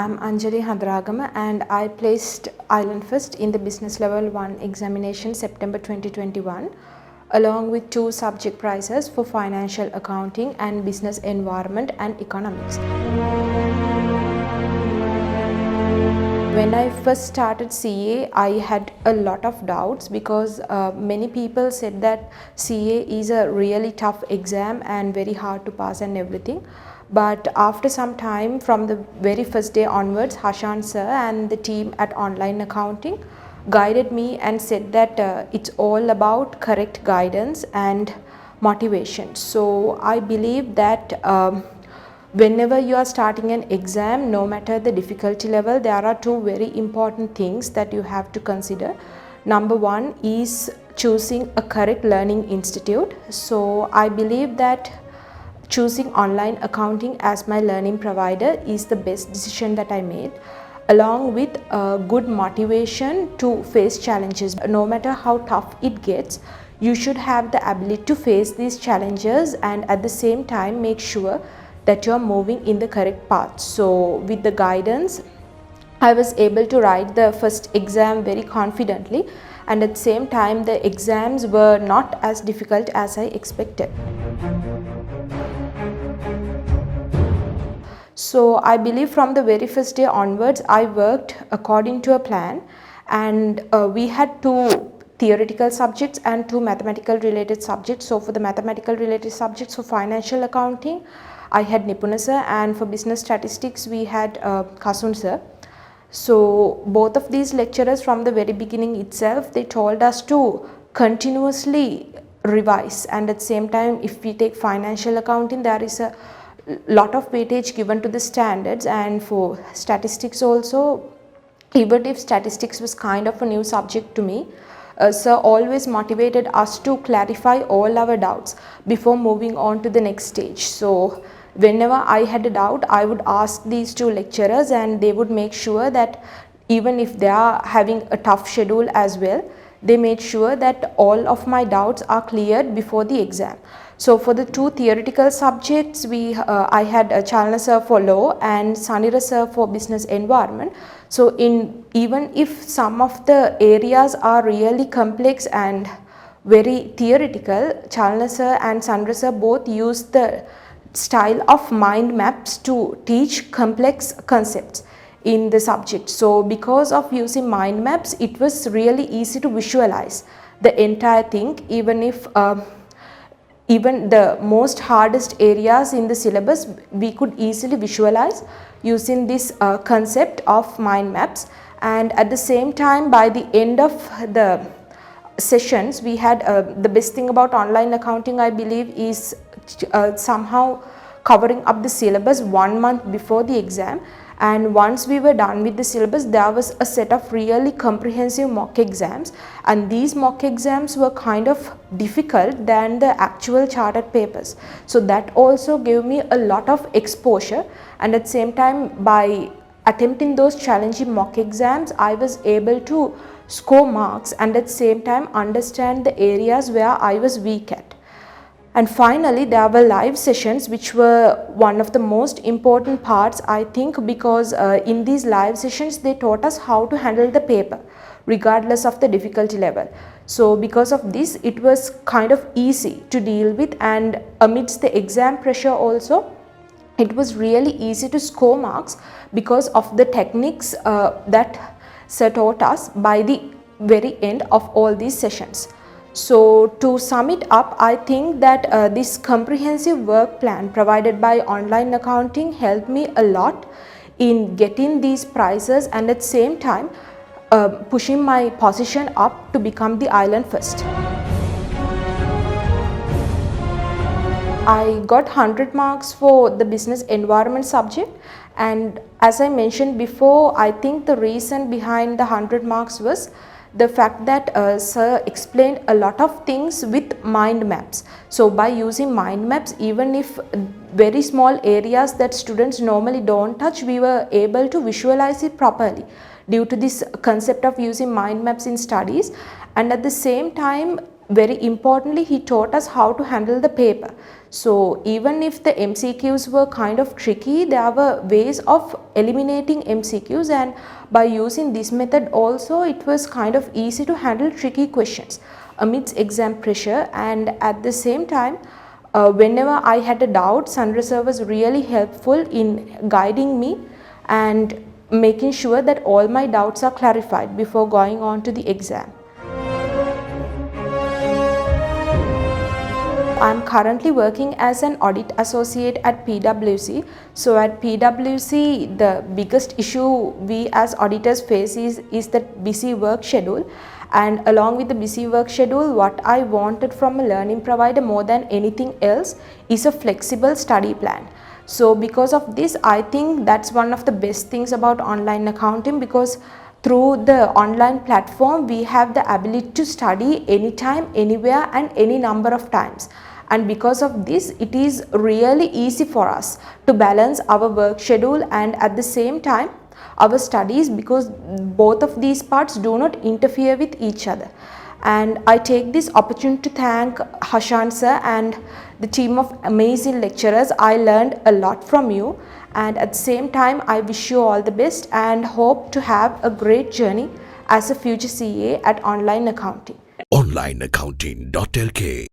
I'm Anjalee Handaragama and I placed Island First in the Business Level 1 examination September 2021 along with 2 subject prizes for Financial Accounting and Business Environment and Economics. When I first started CA, I had a lot of doubts because many people said that CA is a really tough exam and very hard to pass and everything. But after some time, from the very first day onwards, Hashan sir and the team at Online Accounting guided me and said that it's all about correct guidance and motivation. So I believe that whenever you are starting an exam, no matter the difficulty level, there are 2 very important things that you have to consider. Number 1 is choosing a correct learning institute. So I believe that choosing Online Accounting as my learning provider is the best decision that I made, along with good motivation to face challenges. No matter how tough it gets, you should have the ability to face these challenges and at the same time make sure that you are moving in the correct path. So with the guidance, I was able to write the first exam very confidently, and at the same time the exams were not as difficult as I expected. So I believe from the very first day onwards, I worked according to a plan, and we had 2 theoretical subjects and 2 mathematical related subjects. So for the mathematical related subjects, for Financial Accounting, I had Nipuna sir, and for Business Statistics, we had Kasun sir. So both of these lecturers from the very beginning itself, they told us to continuously revise, and at the same time, if we take Financial Accounting, there is a lot of weightage given to the standards, and for statistics also, even if statistics was kind of a new subject to me, sir always motivated us to clarify all our doubts before moving on to the next stage. So whenever I had a doubt, I would ask these 2 lecturers, and they would make sure that even if they are having a tough schedule as well, they made sure that all of my doubts are cleared before the exam. So for the 2 theoretical subjects, I had Chalna sir for law and Sanira sir for business environment. So even if some of the areas are really complex and very theoretical, Chalna sir and Sanira sir both use the style of mind maps to teach complex concepts in the subject. So because of using mind maps, it was really easy to visualize the entire thing, even the most hardest areas in the syllabus we could easily visualize using this concept of mind maps. And at the same time, by the end of the sessions, we had the best thing about Online Accounting, I believe, is somehow covering up the syllabus 1 month before the exam. And once we were done with the syllabus, there was a set of really comprehensive mock exams, and these mock exams were kind of difficult than the actual chartered papers. So that also gave me a lot of exposure, and at the same time, by attempting those challenging mock exams, I was able to score marks and at the same time understand the areas where I was weak at. And finally, there were live sessions, which were one of the most important parts, I think, because in these live sessions, they taught us how to handle the paper, regardless of the difficulty level. So because of this, it was kind of easy to deal with, and amidst the exam pressure also, it was really easy to score marks because of the techniques that sir taught us by the very end of all these sessions. So to sum it up, I think that this comprehensive work plan provided by Online Accounting helped me a lot in getting these prizes, and at the same time pushing my position up to become the Island First. I got 100 marks for the business environment subject, and as I mentioned before, I think the reason behind the 100 marks was the fact that sir explained a lot of things with mind maps. So by using mind maps, even if very small areas that students normally don't touch, we were able to visualize it properly due to this concept of using mind maps in studies. And at the same time, very importantly, he taught us how to handle the paper. So even if the MCQs were kind of tricky, there were ways of eliminating MCQs, and by using this method also, it was kind of easy to handle tricky questions amidst exam pressure. And at the same time, whenever I had a doubt, Sandra sir was really helpful in guiding me and making sure that all my doubts are clarified before going on to the exam. I'm currently working as an audit associate at PwC. So at PwC, the biggest issue we as auditors face is that busy work schedule. And along with the busy work schedule, what I wanted from a learning provider more than anything else is a flexible study plan. So because of this, I think that's one of the best things about online accounting, because through the online platform, we have the ability to study anytime, anywhere, and any number of times. And because of this, it is really easy for us to balance our work schedule and at the same time our studies, because both of these parts do not interfere with each other. And I take this opportunity to thank Hashan sir and the team of amazing lecturers. I learned a lot from you, and at the same time I wish you all the best and hope to have a great journey as a future CA at online accounting. onlineaccounting.lk